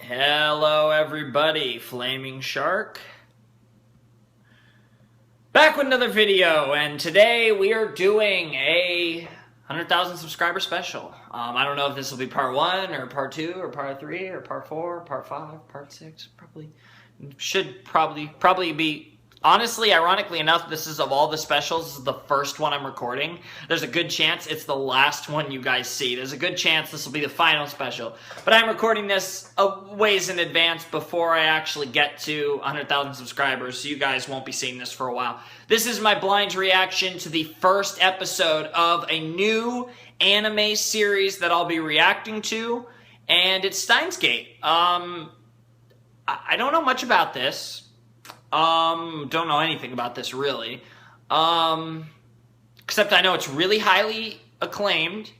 Hello everybody, Flaming Shark. Back with another video, and today we are doing a 100,000 subscriber special. I don't know if this will be part 1 or part 2 or part 3 or part 4, part 5, part 6, probably be. Honestly, ironically enough, this is of all the specials, this is the first one I'm recording. There's a good chance it's the last one you guys see. There's a good chance this will be the final special. But I'm recording this a ways in advance before I actually get to 100,000 subscribers, so you guys won't be seeing this for a while. This is my blind reaction to the first episode of a new anime series that I'll be reacting to, and it's Steins Gate. I don't know much about this. Don't know anything about this, really. Except I know it's really highly acclaimed.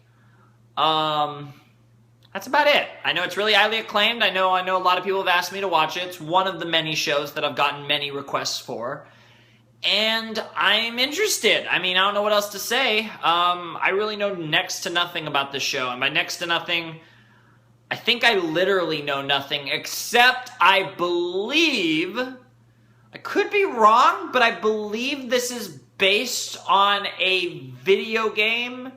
That's about it. I know it's really highly acclaimed. I know a lot of people have asked me to watch it. It's one of the many shows that I've gotten many requests for. And I'm interested. I mean, I don't know what else to say. I really know next to nothing about this show. And by next to nothing, I think I literally know nothing, except I believe... I could be wrong, but I believe this is based on a video game.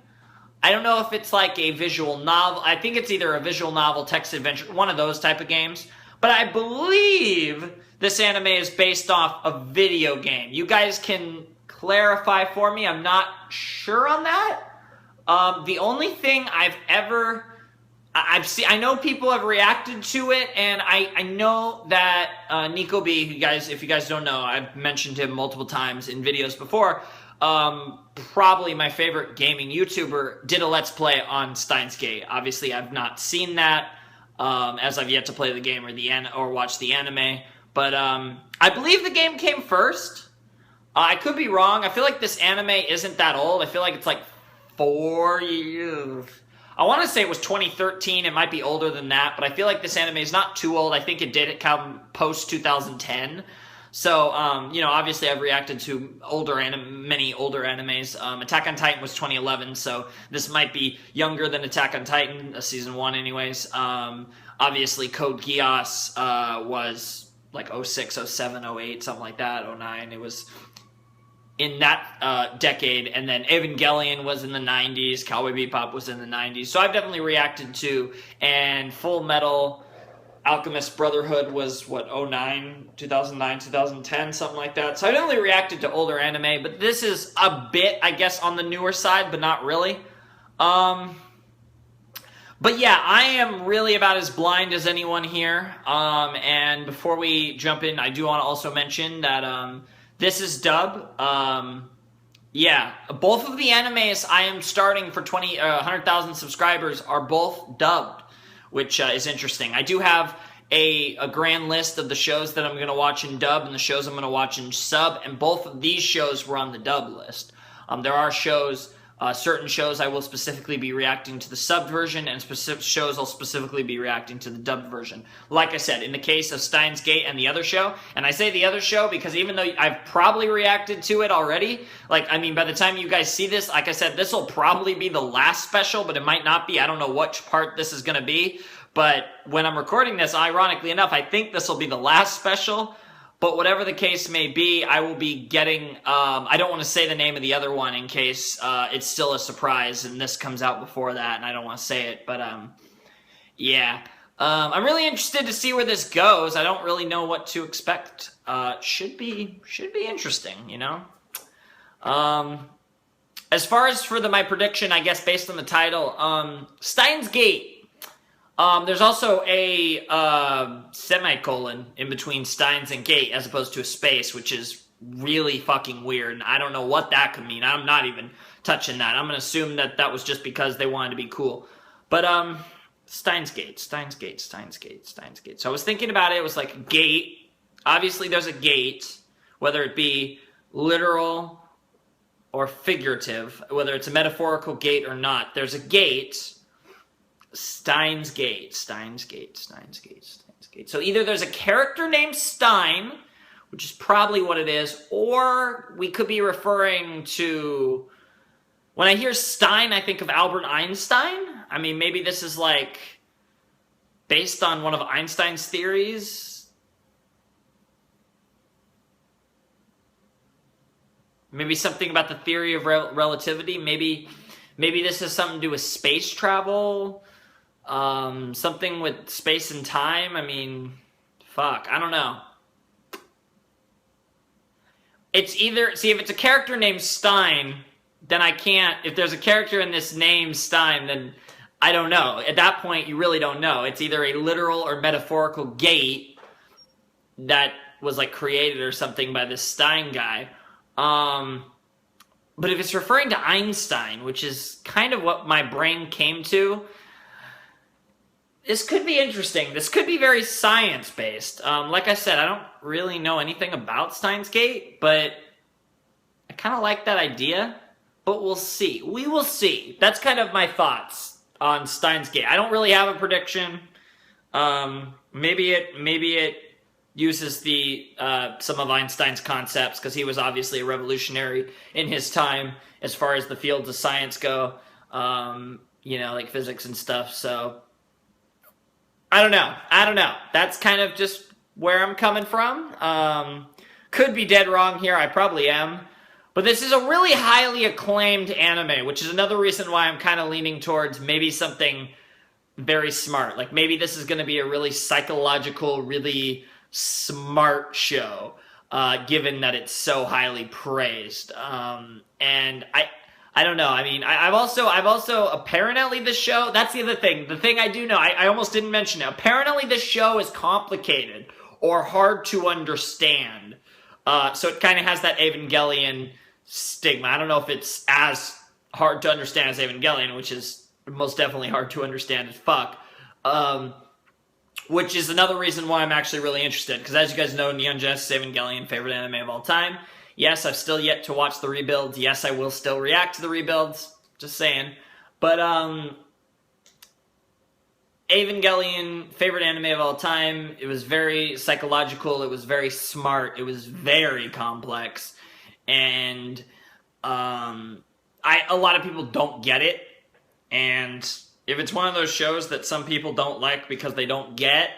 I don't know if it's like a visual novel. I think it's either a visual novel, text adventure, one of those type of games. But I believe this anime is based off a video game. You guys can clarify for me. I'm not sure on that. The only thing I've know people have reacted to it, and I know that Nico B, if you guys don't know, I've mentioned him multiple times in videos before, probably my favorite gaming YouTuber, did a Let's Play on Steins Gate. Obviously, I've not seen that, as I've yet to play the game or watch the anime, but I believe the game came first. I could be wrong. I feel like this anime isn't that old. I feel like it's like 4 years. I want to say it was 2013. It might be older than that, but I feel like this anime is not too old. I think it did come post-2010. So, you know, obviously I've reacted to many older animes. Attack on Titan was 2011, so this might be younger than Attack on Titan, season 1 anyways. Obviously Code Geass was like 06, 07, 08, something like that, 09. It was in that decade, and then Evangelion was in the 90s, Cowboy Bebop was in the 90s, so I've definitely reacted to, and Full Metal Alchemist Brotherhood was, what, 2009, 2010, something like that, so I definitely reacted to older anime, but this is a bit, I guess, on the newer side, but not really. But yeah, I am really about as blind as anyone here, and before we jump in, I do want to also mention that, this is dub. Yeah, both of the animes I am starting for 100,000 subscribers are both dubbed, which is interesting. I do have a grand list of the shows that I'm going to watch in dub and the shows I'm going to watch in sub, and both of these shows were on the dub list. There are shows, certain shows I will specifically be reacting to the subbed version, and specific shows I'll specifically be reacting to the dubbed version. Like I said, in the case of Steins Gate and the other show, and I say the other show because even though I've probably reacted to it already, like, I mean, by the time you guys see this, like I said, this will probably be the last special, but it might not be. I don't know which part this is going to be, but when I'm recording this, ironically enough, I think this will be the last special. But whatever the case may be, I will be getting, I don't want to say the name of the other one in case it's still a surprise and this comes out before that and I don't want to say it, but yeah. I'm really interested to see where this goes. I don't really know what to expect. Should be interesting, you know? As far as for my prediction, I guess based on the title, Steins Gate. There's also a semicolon in between Steins and Gate as opposed to a space, which is really fucking weird. And I don't know what that could mean. I'm not even touching that. I'm going to assume that that was just because they wanted to be cool. But Steins Gate, Steins Gate, Steins Gate, Steins Gate. So I was thinking about it. It was like a gate. Obviously there's a gate, whether it be literal or figurative, whether it's a metaphorical gate or not. There's a gate. Steins Gate, Steins Gate, Steins Gate, Steins Gate. So either there's a character named Stein, which is probably what it is, or we could be referring to... When I hear Stein, I think of Albert Einstein. I mean, maybe this is like based on one of Einstein's theories. Maybe something about the theory of relativity. Maybe this has something to do with space travel. Something with space and time. I mean, fuck, I don't know. It's either, see, if it's a character named Stein, then I can't, if there's a character in this name Stein, then I don't know. At that point, you really don't know. It's either a literal or metaphorical gate that was like created or something by this Stein guy. But if it's referring to Einstein, which is kind of what my brain came to, this could be interesting. This could be very science-based. Like I said, I don't really know anything about Steins Gate, but I kind of like that idea. But we'll see. We will see. That's kind of my thoughts on Steins Gate. I don't really have a prediction. Maybe it uses the some of Einstein's concepts, because he was obviously a revolutionary in his time as far as the fields of science go. You know, like physics and stuff. So I don't know. That's kind of just where I'm coming from. Could be dead wrong here. I probably am. But this is a really highly acclaimed anime, which is another reason why I'm kind of leaning towards maybe something very smart. Like maybe this is going to be a really psychological, really smart show, given that it's so highly praised. And I don't know. I mean, I've also apparently this show, that's the other thing. The thing I do know, I almost didn't mention it. Apparently this show is complicated or hard to understand. So it kind of has that Evangelion stigma. I don't know if it's as hard to understand as Evangelion, which is most definitely hard to understand as fuck. Which is another reason why I'm actually really interested. Because as you guys know, Neon Genesis Evangelion, favorite anime of all time. Yes, I've still yet to watch the rebuilds. Yes, I will still react to the rebuilds. Just saying. But, Evangelion, favorite anime of all time. It was very psychological. It was very smart. It was very complex. And, a lot of people don't get it. And if it's one of those shows that some people don't like because they don't get,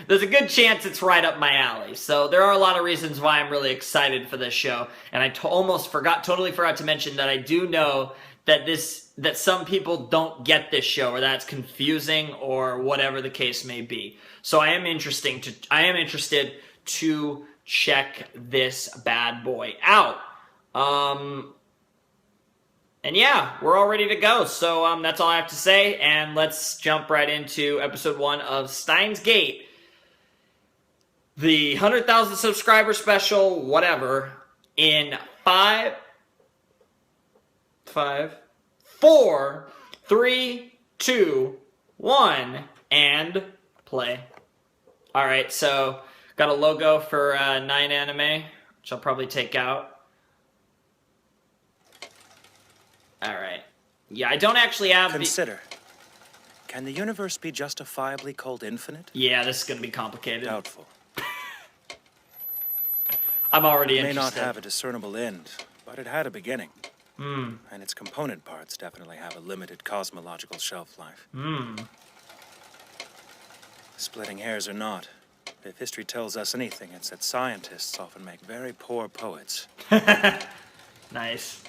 there's a good chance it's right up my alley. So there are a lot of reasons why I'm really excited for this show. And I totally forgot to mention that I do know that some people don't get this show, or that it's confusing, or whatever the case may be. So I am interested to check this bad boy out. And yeah, we're all ready to go. So that's all I have to say, and let's jump right into episode 1 of Steins Gate. The 100,000 subscriber special, whatever, in 5, 4, 3, 2, 1, and play. Alright, so got a logo for 9 Anime, which I'll probably take out. Alright. Yeah, I don't actually have Consider. Can the universe be justifiably called infinite? Yeah, this is going to be complicated. Doubtful. I'm already It may interested. not have a discernible end, but it had a beginning. Hmm. And its component parts definitely have a limited cosmological shelf life. Hmm. Splitting hairs or not, if history tells us anything, it's that scientists often make very poor poets. Nice.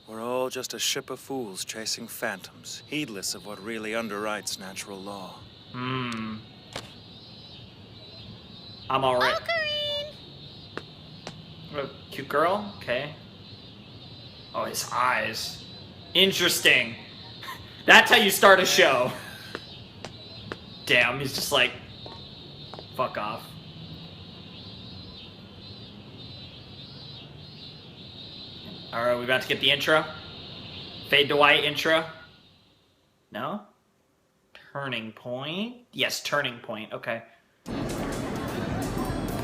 We're all just a ship of fools chasing phantoms, heedless of what really underwrites natural law. Hmm. I'm alright. Oh, cute girl? Okay. Oh, his eyes. Interesting. That's how you start a show. Damn, he's just like, fuck off. Alright, we about to get the intro? Fade to white intro? No? Turning point? Yes, turning point, okay.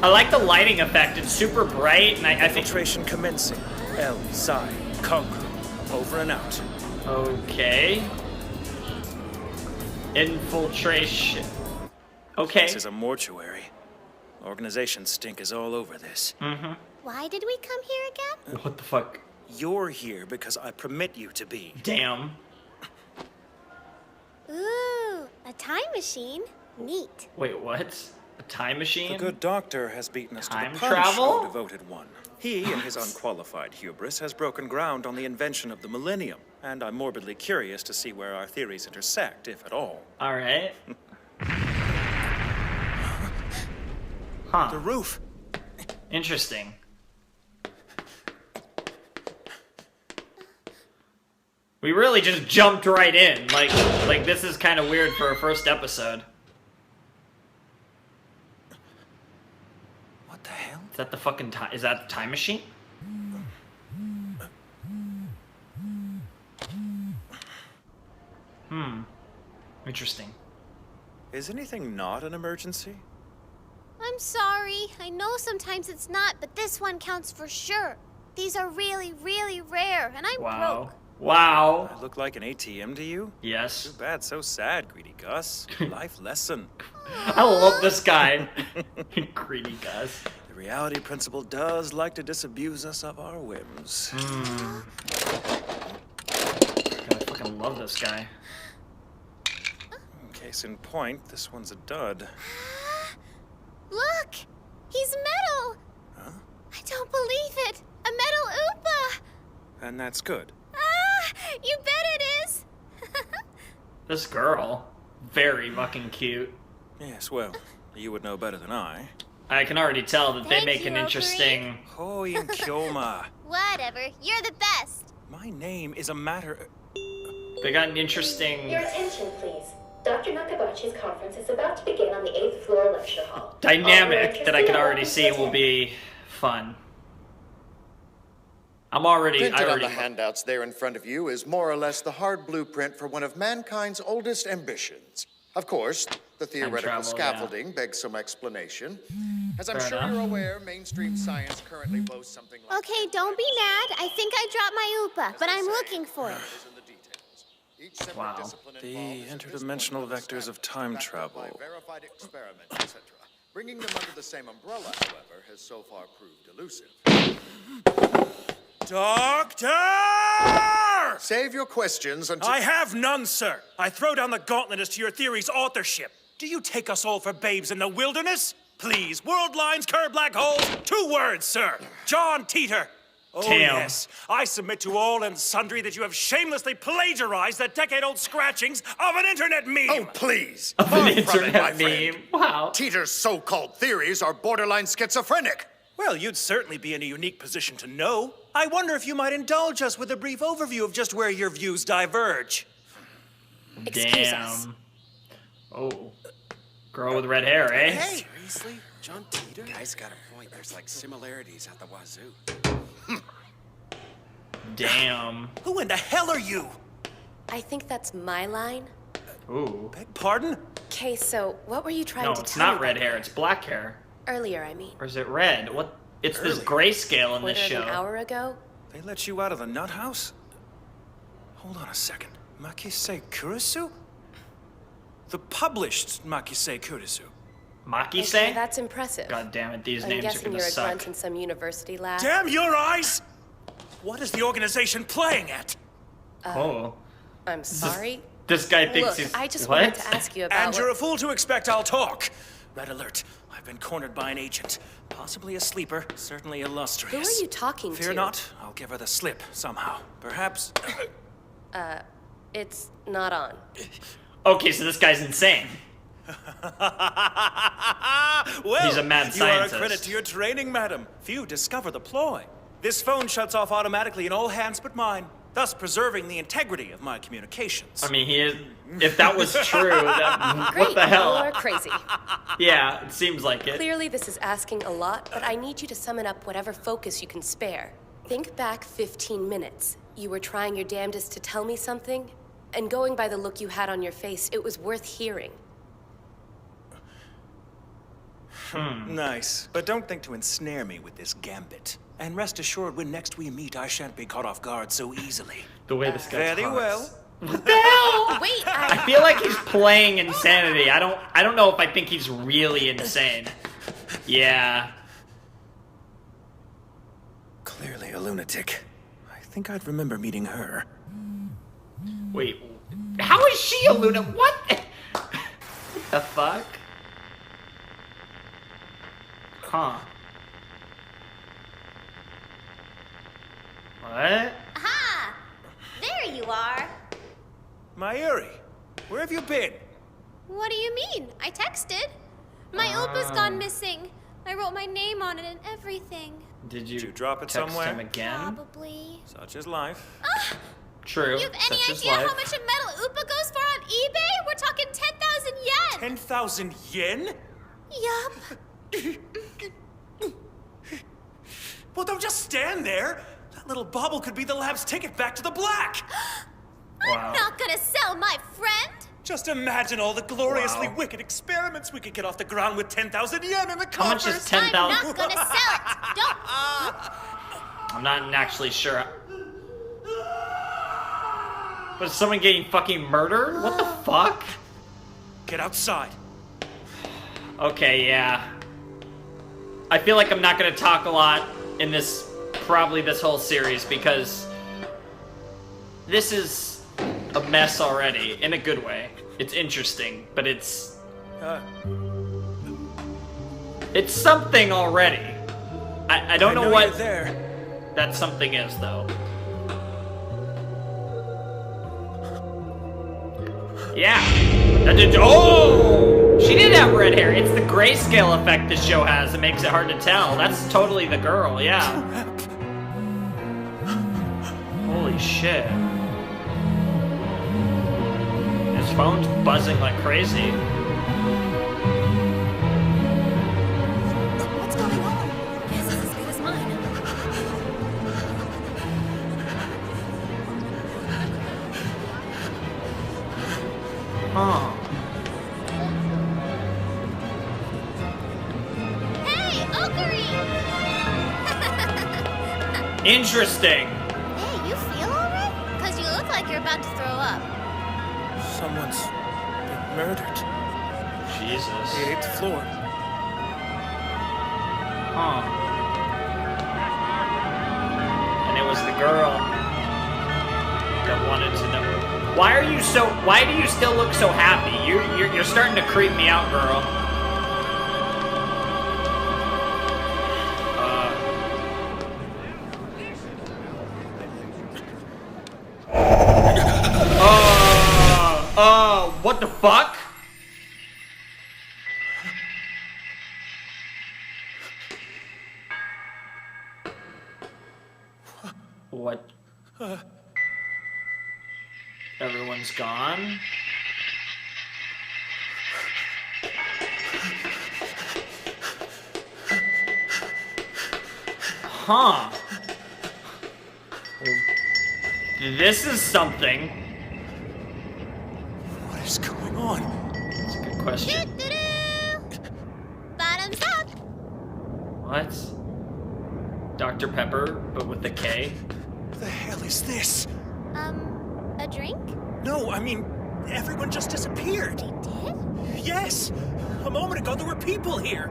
I like the lighting effect, it's super bright, and I think... Infiltration commencing. L, Psi, Conquer. Over and out. Okay. Infiltration. Okay. This is a mortuary. Organization stink is all over this. Mm-hmm. Why did we come here again? What the fuck? You're here because I permit you to be. Damn. Ooh, Ooh, a time machine. Neat. Wait, what? A time machine? The good doctor has beaten us Time to the punch, travel? O devoted one. He, in his unqualified hubris, has broken ground on the invention of the millennium, and I'm morbidly curious to see where our theories intersect, if at all. All right. Huh. The roof! Interesting. We really just jumped right in. Like this is kind of weird for a first episode. What the hell? Is that the fucking time? Is that the time machine? Interesting. Is anything not an emergency? I'm sorry. I know sometimes it's not, but this one counts for sure. These are really, really rare, and I'm Wow. broke. Wow. I look like an ATM to you? Yes. Too bad, so sad, Greedy Gus. Life lesson. I love this guy. Greedy Gus. The reality principle does like to disabuse us of our whims. God, I fucking love this guy. Case in point, this one's a dud. Look! He's metal! Huh? I don't believe it! A metal Oopa! And that's good. Ah! You bet it is! This girl, very fucking cute. Yes, well, you would know better than I. I can already tell that they Thank make you, an interesting. Hoi and Kyoma. Whatever, you're the best! My name is a matter. They got an interesting Your attention, please. Dr. Nakabachi's conference is about to begin on the 8th floor lecture hall. dynamic that I can already see will be fun. Printed I on already. the handouts there in front of you is more or less the hard blueprint for one of mankind's oldest ambitions. Of course, the theoretical travel, scaffolding begs some explanation. As I'm Fair sure enough. you're aware, mainstream science currently boasts something like Okay, don't be mad. I think I dropped my Oopa, but I'm looking for it. in the details. Each separate Wow. discipline The involved is at this point interdimensional under the vectors of standard, time backed up by travel. verified experiments, etc. Bringing them under the same umbrella, however, has so far proved elusive. Doctor! Save your questions until... I have none, sir. I throw down the gauntlet as to your theory's authorship. Do you take us all for babes in the wilderness? Please, world lines, curved black holes. 2 words, sir. John Teeter. Oh, Damn. yes. I submit to all and sundry that you have shamelessly plagiarized the decade-old scratchings of an internet meme. Oh, please! An Far from it, internet my friend. meme. Wow. Teeter's so-called theories are borderline schizophrenic. Well, you'd certainly be in a unique position to know. I wonder if you might indulge us with a brief overview of just where your views diverge. Excuse us. Damn. Oh. Girl with red hair, eh? Hey! Seriously? John Teeter? Guy's got a point. There's like similarities at the wazoo. Damn. Who in the hell are you? I think that's my line. Ooh. Beg pardon? Okay, so what were you trying No, to it's tell not me red back hair, there? it's black hair. Earlier, I mean. Or is it red? What? It's this grayscale in this Quarter show. of an hour ago? They let you out of the nut house? Hold on a second. Makise Kurisu? The published Makise Kurisu. Maki Okay, say? that's impressive. God damn it, these I'm names are guessing gonna you're a suck. grunt in some university lab. Damn your eyes! What is the organization playing at? Oh. I'm sorry. This guy thinks Look, he's. I just what? wanted to ask you about And you're a what... fool to expect I'll talk. Red alert. I've been cornered by an agent. Possibly a sleeper, certainly illustrious. Who are you talking Fear to? not, I'll give her the slip somehow. Perhaps. It's not on. Okay, so this guy's insane. Well, He's a mad you are a scientist. credit to your training, madam. Few discover the ploy. This phone shuts off automatically in all hands but mine, thus preserving the integrity of my communications. I mean, he is. If that was true, that, Great, what the you hell? are crazy. Yeah, it seems like it. Clearly, this is asking a lot, but I need you to summon up whatever focus you can spare. Think back 15 minutes. You were trying your damnedest to tell me something, and going by the look you had on your face, it was worth hearing. Nice. But don't think to ensnare me with this gambit. And rest assured, when next we meet, I shan't be caught off guard so easily. The way this guy Very talks. well. What the hell? Wait, I feel like he's playing insanity. I don't know if I think he's really insane. Yeah. Clearly a lunatic. I think I'd remember meeting her. Wait. How is she a lunatic? What? The fuck? Huh. What? Aha! There you are. Mayuri, where have you been? What do you mean? I texted. My opa's gone missing. I wrote my name on it and everything. Did you drop it text somewhere? him again? Probably. Such is life. True. You have any Such is idea life. how much a metal upa goes for on eBay? We're talking 10,000 yen. 10,000 yen? Yup. Well, don't just stand there. That little bauble could be the lab's ticket back to the black. Wow. I'm not gonna sell my friend. Just imagine all the gloriously Wow. wicked experiments we could get off the ground with 10,000 yen in the coffers. How much is I'm 10,000? not gonna sell it. Don't. I'm not actually sure. But is someone getting fucking murdered? What the fuck? Get outside. Okay, yeah. I feel like I'm not gonna talk a lot in this, probably this whole series, because this is a mess already, in a good way. It's interesting, but it's something already. I don't know you're what there. that something is, though. Yeah. That did, oh! She did have red hair. It's the grayscale effect this show has. It makes it hard to tell. That's totally the girl, yeah. Holy shit. His phone's buzzing like crazy. What's going on? Guess it's as good as mine. Huh. Hey, Ocarine! Interesting. Hey, you feel alright? Cause you look like you're about to throw up. Someone's been murdered. Jesus. The 8th floor. Huh. And it was the girl that wanted to know. Why do you still look so happy? You're starting to creep me out, girl. What the fuck? What? Everyone's gone? Huh. This is something. What is going on? That's a good question. Doo-doo-doo. Bottoms up. What? Dr. Pepper, but with the K? What the hell is this? A drink? No, I mean, everyone just disappeared. They did? Yes! A moment ago, there were people here.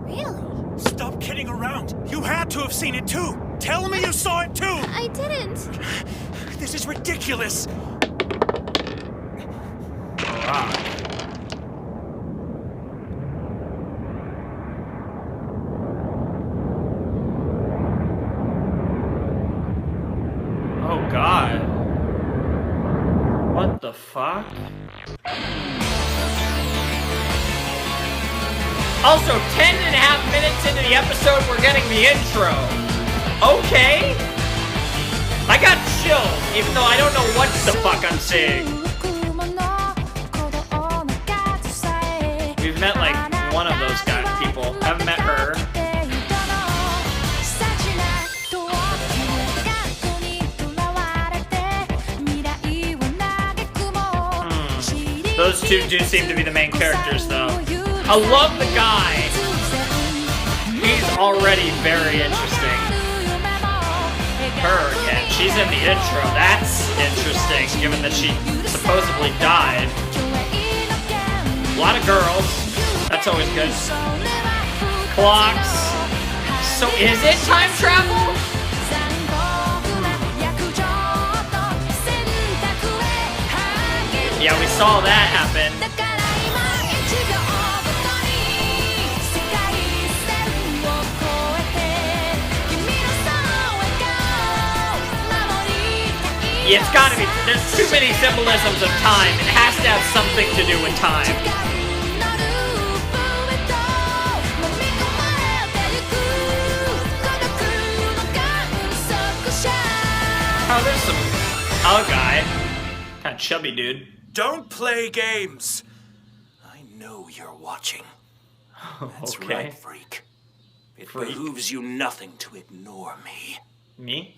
Really? Stop kidding around. You had to have seen it too. Tell me you saw it too. I didn't. This is ridiculous. Rock. Oh god. What the fuck? Also, 10.5 minutes into the episode, we're getting the intro. Okay. I got chilled, even though I don't know what the fuck I'm saying. We've met like one of those guys, people. Haven't met her. Those two do seem to be the main characters, though. I love the guy. He's already very interesting. Her again. She's in the intro. That's interesting, given that she supposedly died. A lot of girls. That's always good. Clocks. So is it time travel? Yeah, we saw that happen. Yeah, it's gotta be. There's too many symbolisms of time. It has to have something to do with time. Oh, there's some guy. Kind of chubby dude. Don't play games. I know you're watching. That's Okay. right, freak. It behooves you nothing to ignore me. Me?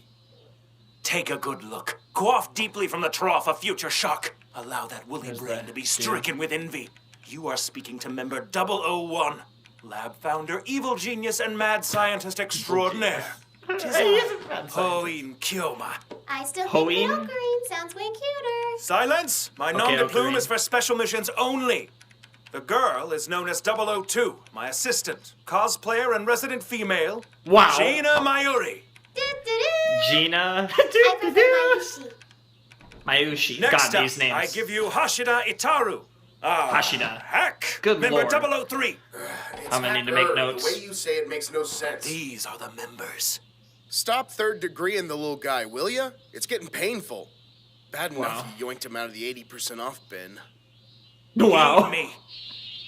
Take a good look. Quaff deeply from the trough of future shock. Allow that woolly There's brain that to be dude. stricken with envy. You are speaking to member 001, lab founder, evil genius, and mad scientist extraordinaire. Hoin Kyoma. I still Hoin? think Valkyrie sounds way cuter. Silence! My nom de plume Valkyrie. is for special missions only. The girl is known as 002, my assistant, cosplayer, and resident female, Wow. Gina Mayuri. Do-do-do. Gina. I prefer Mayushi. Mayushi. Next God, up, these names. I give you Hashida Itaru. Hashida. Heck! Good member lord. 003. I'm gonna need to make notes. The way you say it makes no sense. These are the members. Stop third degree in the little guy, will ya? It's getting painful. Bad enough Wow. you yoinked him out of the 80% off bin. Wow. Lead me.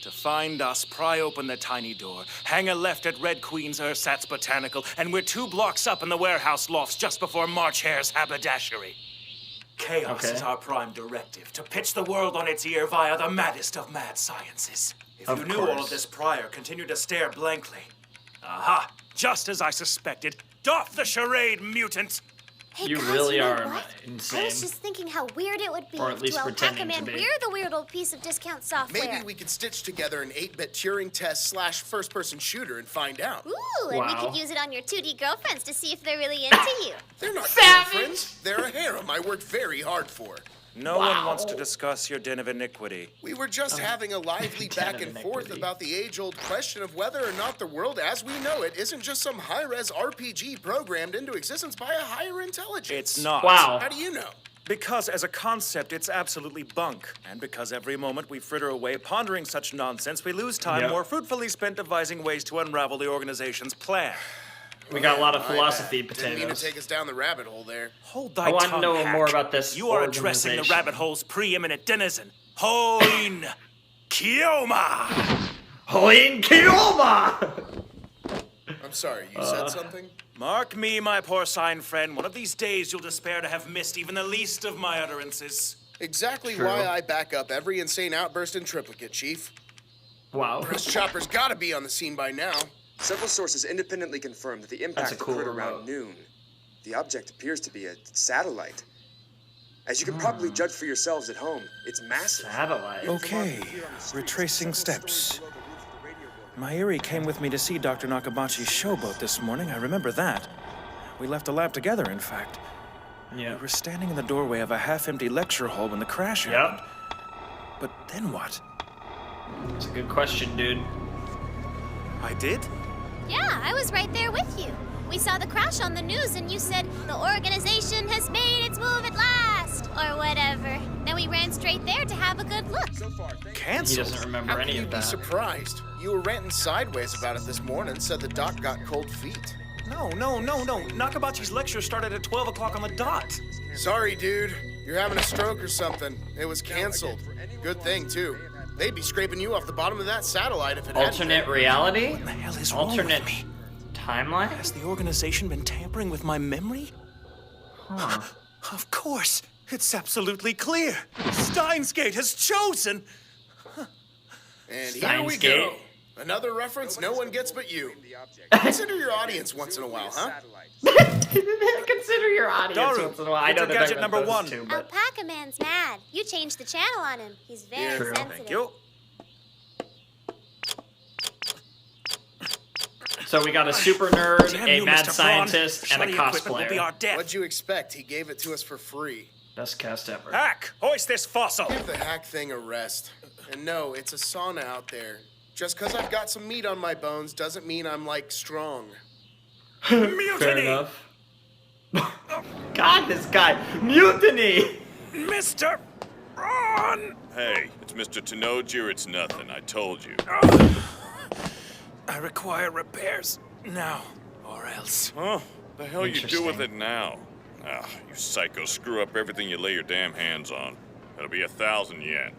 To find us, pry open the tiny door, hang a left at Red Queen's ersatz botanical, and we're 2 blocks up in the warehouse lofts just before March Hare's haberdashery. Chaos Okay. is our prime directive, to pitch the world on its ear via the maddest of mad sciences. If Of you knew all course. of this prior, continue to stare blankly. Aha! Just as I suspected. Doff the charade, mutant! Hey You guys, really you know are what? insane. I was just thinking how weird it would be Or at least to pretending Alpaca to Man be. we're the weird old piece of discount software. Maybe we could stitch together an 8-bit Turing test / first-person shooter and find out. Ooh, and we Wow. could use it on your 2D girlfriends to see if they're really into you. They're not Savage! girlfriends. They're a harem I worked very hard for. No one wants to Wow. discuss your den of iniquity. We were just having a lively back and forth iniquity. about the age-old question of whether or not the world as we know it isn't just some high-res RPG programmed into existence by a higher intelligence. It's not. Wow. How do you know? Because as a concept, it's absolutely bunk. And because every moment we fritter away pondering such nonsense, we lose time Yep. more fruitfully spent devising ways to unravel the organization's plan. We got a lot of My philosophy bad. Didn't mean to potatoes. take us down the rabbit hole there. Hold thy I want to tongue, know hack. more about this You are addressing the organization. rabbit hole's preeminent denizen, Hoin Kyoma. Hoin Kyoma! I'm sorry, you said something? Mark me, my porcine friend, one of these days you'll despair to have missed even the least of my utterances. Exactly True. why I back up every insane outburst in triplicate, Chief. Wow. This chopper's gotta be on the scene by now. Several sources independently confirmed that the impact That's a cool occurred remote. around noon. The object appears to be a satellite. As you can probably judge for yourselves at home, it's massive. Satellite. Okay, retracing steps. Mayuri came with me to see Dr. Nakabachi's showboat this morning. I remember that. We left the lab together, in fact. Yeah. We were standing in the doorway of a half-empty lecture hall when the crash happened. Yep. But then what? It's a good question, dude. I did? Yeah, I was right there with you. We saw the crash on the news and you said, the organization has made its move at last, or whatever. Then we ran straight there to have a good look. He Canceled? doesn't remember How any can you of be that. surprised? You were ranting sideways about it this morning, said the doc got cold feet. No. Nakabachi's lecture started at 12 o'clock on the dot. Sorry, dude. You're having a stroke or something. It was canceled. Good thing, too. They'd be scraping you off the bottom of that satellite if it hadn't Alternate been. reality? What the hell is wrong Alternate with me? timeline? Has the organization been tampering with my memory? Huh. Of course. It's absolutely clear. Steins Gate has chosen. And here Steins we Gate. go. Another reference no one gets but you. Consider your audience once in a while, huh? Consider your audience Daru, once in a while. I get know to that gadget I number those one. Two, but Alpaca Man's mad. You changed the channel on him. He's very True. sensitive. Thank you. so we got a super nerd, Damn a you, mad Mr. scientist, Braun. and a Shoddy equipment will be cosplayer. our death. What'd you expect? He gave it to us for free. Best cast ever. Hack, hoist this fossil. Give the hack thing a rest. And no, it's a sauna out there. Just because I've got some meat on my bones doesn't mean I'm, like, strong. Fair Mutiny, enough. God, this guy. Mutiny! Mr. Braun. Hey, it's Mr. Tenoji or it's nothing. I told you. I require repairs now, or else. Huh? The hell you do with Interesting. it now? Ah, you psycho screw up everything you lay your damn hands on. That'll be 1,000 yen.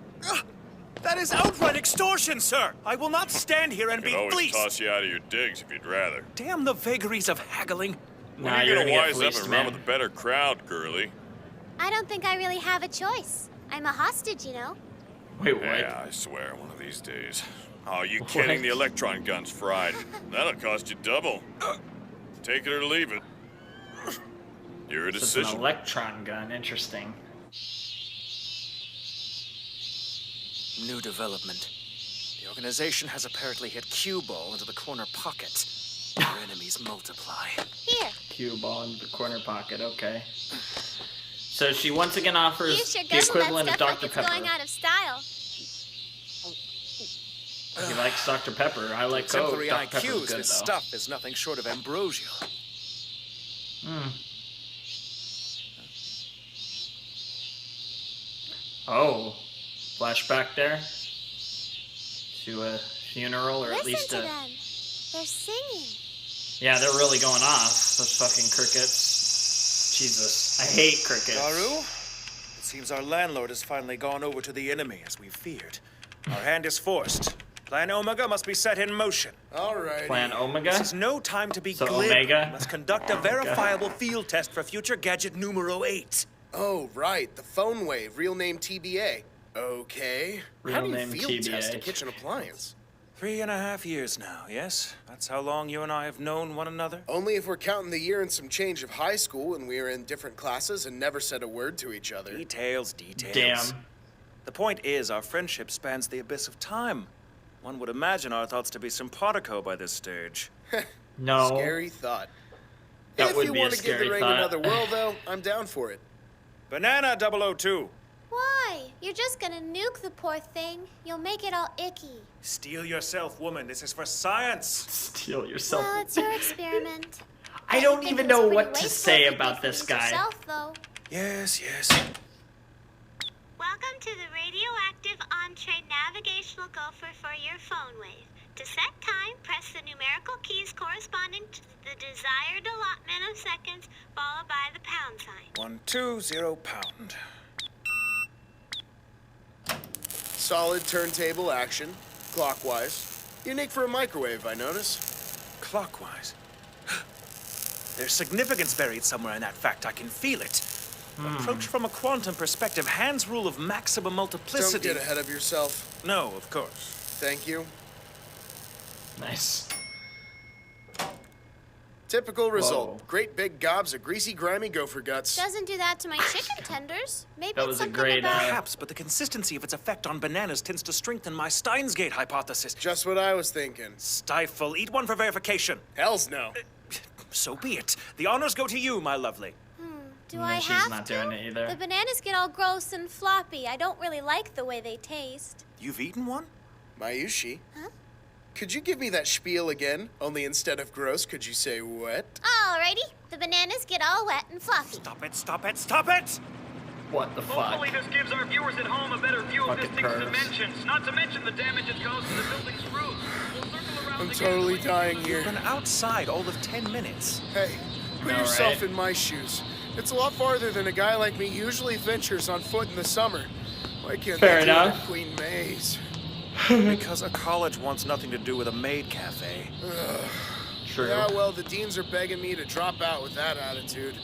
That is outright extortion, sir! I will not stand here and I could be always fleeced! toss you out of your digs if you'd rather. Damn the vagaries of haggling. When Nah, are you you're gonna gonna get wise up fleeced, and run man. with a better crowd, girly? I don't think I really have a choice. I'm a hostage, you know. Wait, what? Yeah, I swear, one of these days. Oh, you kidding? The electron gun's fried. That'll cost you double. Take it or leave it. Your So it's decision. an electron gun. Interesting. New development. The organization has apparently hit cue ball into the corner pocket. Our enemies multiply. Here, Cue ball in the corner pocket. Okay. So she once again offers use your the gun equivalent that of stuff Dr. like it's Pepper. going out of style. He likes Dr. Pepper. I like Coke. Exemplary Dr. Pepper's IQs, good, this though. stuff is nothing short of ambrosial. Oh, flashback there to a funeral, or at Listen least to a. them. They're singing. Yeah, they're really going off. Those fucking crickets. Jesus, I hate crickets. Garu, it seems our landlord has finally gone over to the enemy as we feared. Our hand is forced. Plan Omega must be set in motion. All right. Plan Omega. This is no time to be So glib. Omega? We must conduct a verifiable field test for future gadget numero 8. Oh, right. The phone wave, real name TBA. Okay. How Real do you name field test a TBA. kitchen appliance? 3.5 years now, yes? That's how long you and I have known one another? Only if we're counting the year and some change of high school when we were in different classes and never said a word to each other. Details, details. Damn. The point is, our friendship spans the abyss of time. One would imagine our thoughts to be simpatico by this stage. No. Scary thought. That if would you be a want to give scary the ring thought. another whirl, though, I'm down for it. Banana 002. Why? You're just gonna nuke the poor thing. You'll make it all icky. Steel yourself, woman. This is for science. Steal yourself. Well, it's your experiment. I don't even know what to say about this guy. Yourself, though. Yes, yes. Welcome to the radioactive entree navigational gopher for your phone wave. To set time, press the numerical keys corresponding to the desired allotment of seconds, followed by the pound sign. 120 pound. Solid turntable action, clockwise. Unique for a microwave, I notice. Clockwise. There's significance buried somewhere in that fact. I can feel it. Approach from a quantum perspective. Hand's rule of maximum Don't multiplicity. get ahead of yourself. No, of course. Thank you. Nice. Typical result. Whoa. Great big gobs of greasy, grimy gopher guts. Doesn't do that to my chicken tenders. Maybe That it's was a something great, about... Perhaps, but the consistency of its effect on bananas tends to strengthen my Steins Gate hypothesis. Just what I was thinking. Stifle. Eat one for verification. Hell's no. So be it. The honors go to you, my lovely. Do No, I she's have not to? doing it either. The bananas get all gross and floppy. I don't really like the way they taste. You've eaten one? Mayushi. Huh? Could you give me that spiel again? Only instead of gross, could you say wet? Alrighty. The bananas get all wet and floppy. Stop it, stop it, stop it! What the fuck? Hopefully this gives our viewers at home a better view of this Fucking thing's pervs. dimensions, not to mention the damage it caused to the building's roof. We'll circle around I'm again totally when- dying here. You've been outside all of 10 minutes. Hey, put Know, yourself right? in my shoes. It's a lot farther than a guy like me usually ventures on foot in the summer. Why can't Fair they do enough. it at Queen Maze? Because a college wants nothing to do with a maid cafe. True. Yeah, well, the deans are begging me to drop out with that attitude.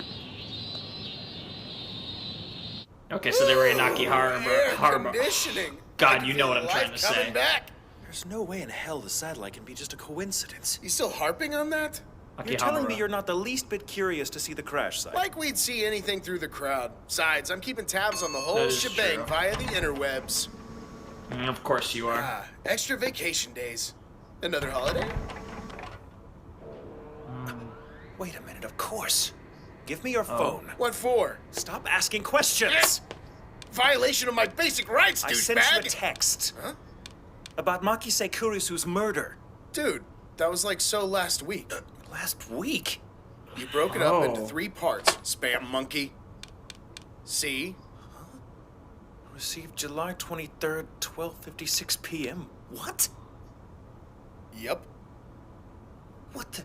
Okay, so they were in Air Harbor. conditioning. God, you know what I'm trying to Coming say. back. There's no way in hell the satellite can be just a coincidence. You still harping on that? You're telling me you're not the least bit curious to see the crash site? Like we'd see anything through the crowd. Besides, I'm keeping tabs on the That whole is shebang true. via the interwebs. Of course you are. Ah, extra vacation days. Another holiday? Wait a minute, of course. Give me your phone. What for? Stop asking questions! Violation of my basic rights, I sent you a douchebag! text. Huh? About Makise Kurisu's murder. Dude, that was like so last week. Last week? You broke it up into Oh. 3 parts, spam monkey. See? Received July 23rd, 12:56 p.m. What? Yep. What the?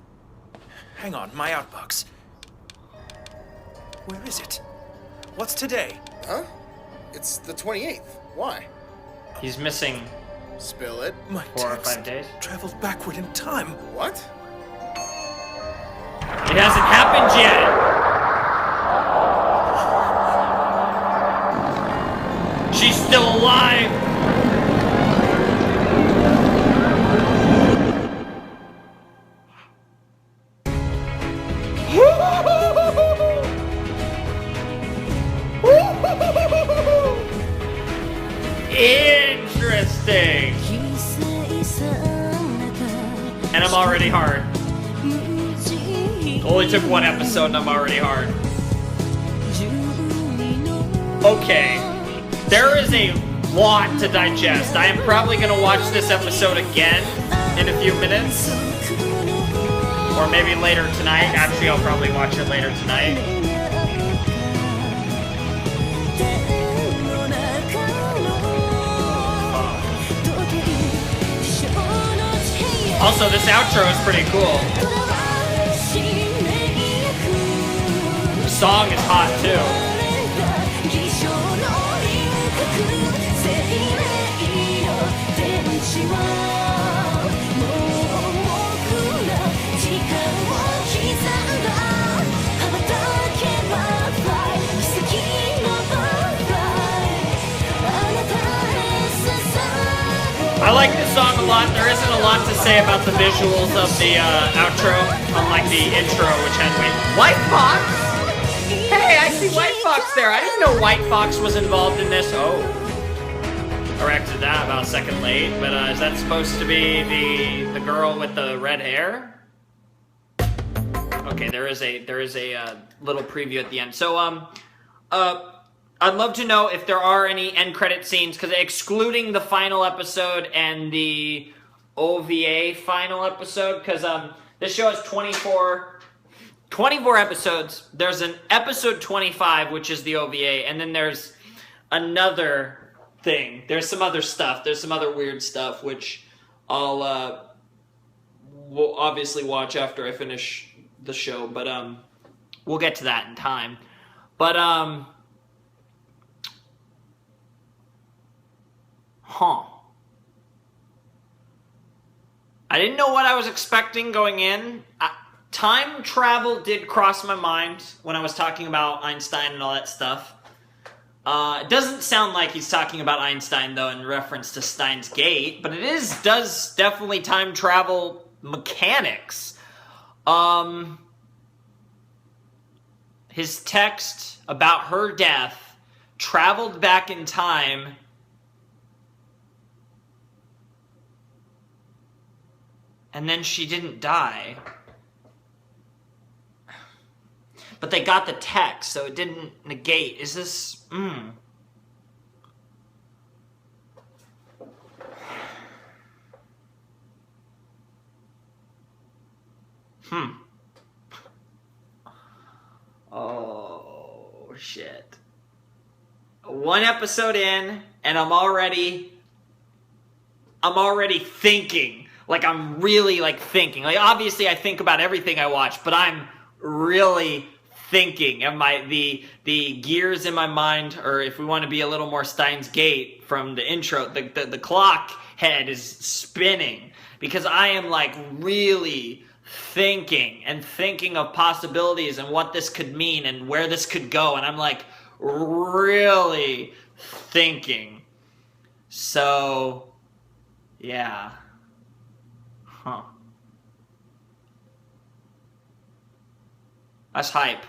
Hang on, my outbox. Where is it? What's today? Huh? It's the 28th. Why? He's missing Spill it. My 4 or text 5 days. traveled backward in time. What? It hasn't happened yet. She's still alive. Interesting. And I'm already hard. Only took 1 episode and I'm already hard. Okay. There is a lot to digest. I am probably going to watch this episode again in a few minutes. Or maybe later tonight. Actually, I'll probably watch it later tonight. Also, this outro is pretty cool. The song is hot too. I like this song a lot. There isn't a lot to say about the visuals of the outro, unlike the intro, which had White Fox? Hey, I see White Fox there. I didn't know White Fox was involved in this. Oh. Corrected that about a second late, but is that supposed to be the girl with the red hair? Okay, there is a little preview at the end. So I'd love to know if there are any end credit scenes, because excluding the final episode and the OVA final episode, because this show has 24 episodes. There's an episode 25, which is the OVA, and then there's another thing. There's some other stuff. There's some other weird stuff, which I'll will obviously watch after I finish the show, but we'll get to that in time. But I didn't know what I was expecting going in. Time travel did cross my mind when I was talking about Einstein and all that stuff. It doesn't sound like he's talking about Einstein, though, in reference to Steins Gate, but it does definitely time travel mechanics. His text about her death traveled back in time and then she didn't die. But they got the text, so it didn't negate. Is this... Oh, shit. 1 episode in, and I'm already thinking. Like, I'm really, thinking. Like, obviously, I think about everything I watch, but I'm really thinking. And the gears in my mind, or if we want to be a little more Steins Gate from the intro, the clock head is spinning. Because I am, really thinking of possibilities and what this could mean and where this could go. And I'm, really thinking. So, yeah. That's hype.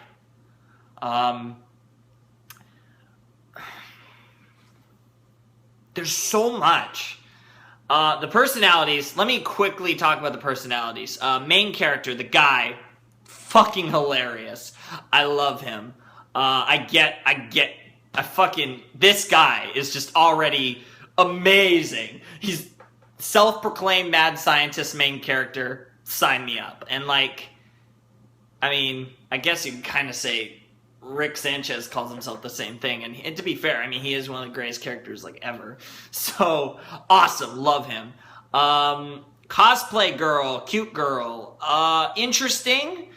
There's so much. The personalities, let me quickly talk about the personalities. Main character, the guy, fucking hilarious. I love him. This guy is just already amazing. He's self-proclaimed mad scientist main character. Sign me up. And I guess you can kind of say Rick Sanchez calls himself the same thing. And to be fair, he is one of the greatest characters ever. So awesome. Love him. Cosplay girl, cute girl. Interesting.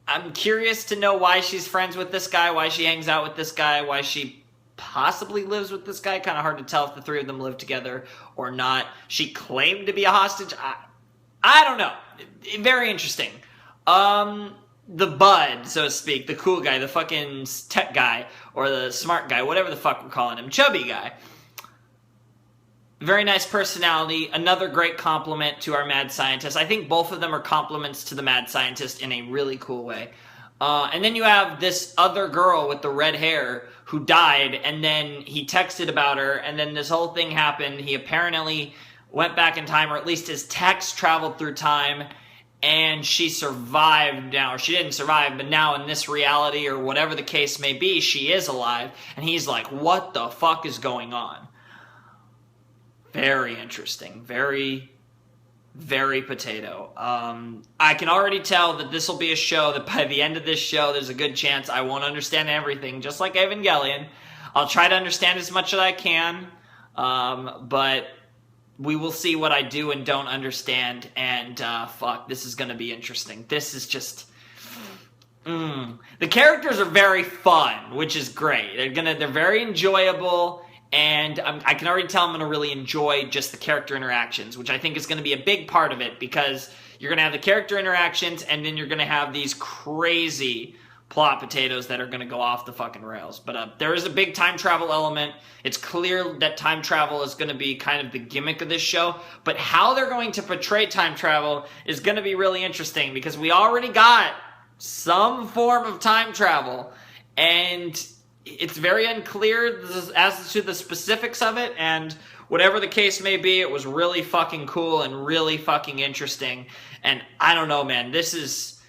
I'm curious to know why she's friends with this guy, why she hangs out with this guy, why she possibly lives with this guy. Kind of hard to tell if the three of them live together or not. She claimed to be a hostage. I don't know. Very interesting. The bud, so to speak, the cool guy, the fucking tech guy, or the smart guy, whatever the fuck we're calling him, chubby guy. Very nice personality. Another great compliment to our mad scientist. I think both of them are compliments to the mad scientist in a really cool way. And then you have this other girl with the red hair who died, and then he texted about her, and then this whole thing happened. He apparently went back in time, or at least his text traveled through time, and she survived now. Or she didn't survive, but now in this reality, or whatever the case may be, she is alive. And he's like, what the fuck is going on? Very interesting. Very, very potato. I can already tell that this will be a show that by the end of this show, there's a good chance I won't understand everything, just like Evangelion. I'll try to understand as much as I can, but we will see what I do and don't understand, and fuck, this is going to be interesting. This is just... The characters are very fun, which is great. They're very enjoyable, and I can already tell I'm going to really enjoy just the character interactions, which I think is going to be a big part of it, because you're going to have the character interactions, and then you're going to have these crazy plot potatoes that are going to go off the fucking rails. But there is a big time travel element. It's clear that time travel is going to be kind of the gimmick of this show, but how they're going to portray time travel is going to be really interesting, because we already got some form of time travel, and it's very unclear as to the specifics of it, and whatever the case may be, it was really fucking cool and really fucking interesting. And I don't know, man, this is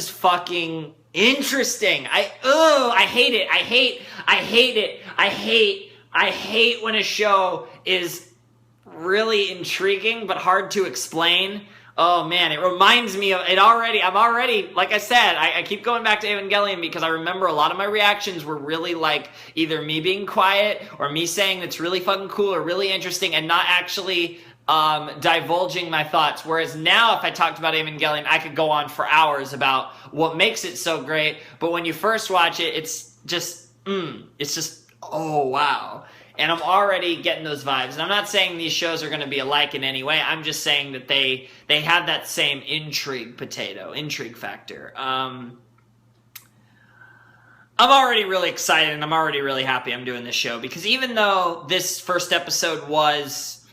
fucking interesting. I hate it. I hate when a show is really intriguing but hard to explain. Oh man, it reminds me of it already. I'm already, like I said, I keep going back to Evangelion because I remember a lot of my reactions were really like either me being quiet or me saying it's really fucking cool or really interesting and not actually divulging my thoughts. Whereas now, if I talked about Evangelion, I could go on for hours about what makes it so great. But when you first watch it, it's just, oh wow. And I'm already getting those vibes. And I'm not saying these shows are going to be alike in any way. I'm just saying that they have that same intrigue factor. I'm already really excited, and I'm already really happy I'm doing this show, because even though this first episode was,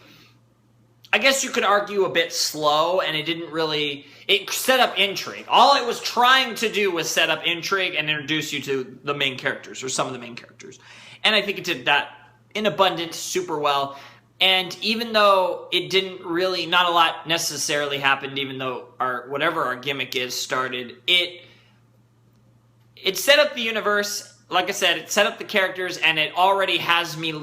I guess you could argue, a bit slow, and it set up intrigue. All it was trying to do was set up intrigue and introduce you to the main characters, or some of the main characters. And I think it did that in abundance super well. And even though it didn't really, not a lot necessarily happened, even though whatever our gimmick is started, it set up the universe. Like I said, it set up the characters, and it already has me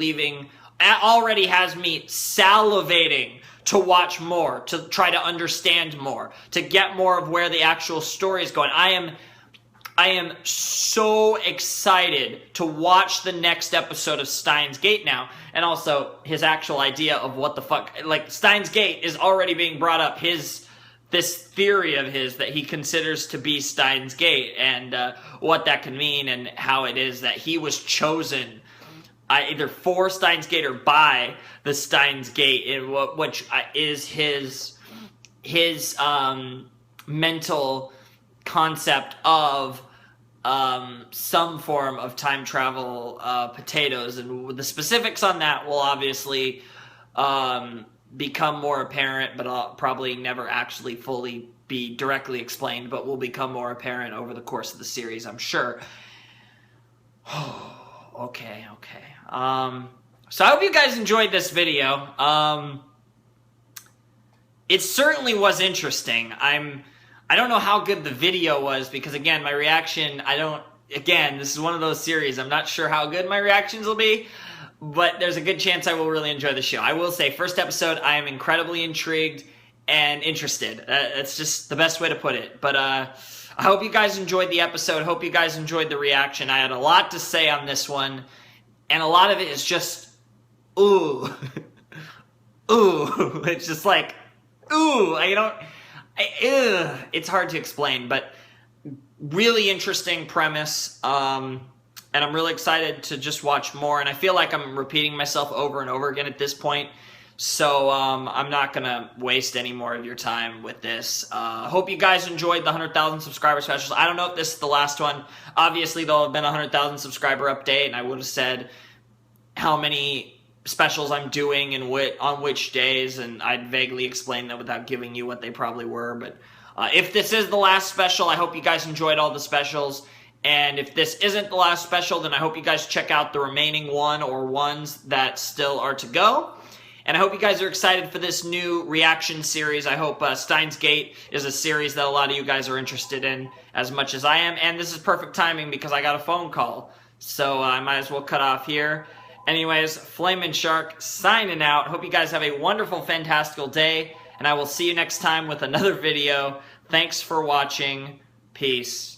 salivating to watch more, to try to understand more, to get more of where the actual story is going. I am so excited to watch the next episode of Steins Gate now, and also his actual idea of what the fuck, like, Steins Gate is already being brought up, this theory of his that he considers to be Steins Gate, and what that can mean, and how it is that he was chosen either for Steins Gate or by the Steins Gate, which is his mental concept of some form of time travel potatoes, and the specifics on that will obviously become more apparent, but I'll probably never actually fully be directly explained, but will become more apparent over the course of the series, I'm sure. Okay. So I hope you guys enjoyed this video. It certainly was interesting. I don't know how good the video was, because again, my reaction, this is one of those series, I'm not sure how good my reactions will be, but there's a good chance I will really enjoy the show. I will say, first episode, I am incredibly intrigued and interested. That's just the best way to put it. But I hope you guys enjoyed the episode. Hope you guys enjoyed the reaction. I had a lot to say on this one, and a lot of it is just, ooh. Ooh. It's just like, ooh. It's hard to explain, but really interesting premise, and I'm really excited to just watch more. And I feel like I'm repeating myself over and over again at this point. So I'm not going to waste any more of your time with this. Hope you guys enjoyed the 100,000 subscriber specials. I don't know if this is the last one. Obviously, there'll have been a 100,000 subscriber update, and I would have said how many specials I'm doing and on which days, and I'd vaguely explain them without giving you what they probably were. But if this is the last special, I hope you guys enjoyed all the specials. And if this isn't the last special, then I hope you guys check out the remaining one or ones that still are to go. And I hope you guys are excited for this new reaction series. I hope Steins Gate is a series that a lot of you guys are interested in as much as I am. And this is perfect timing because I got a phone call. So I might as well cut off here. Anyways, Flamin' Shark signing out. Hope you guys have a wonderful, fantastical day. And I will see you next time with another video. Thanks for watching. Peace.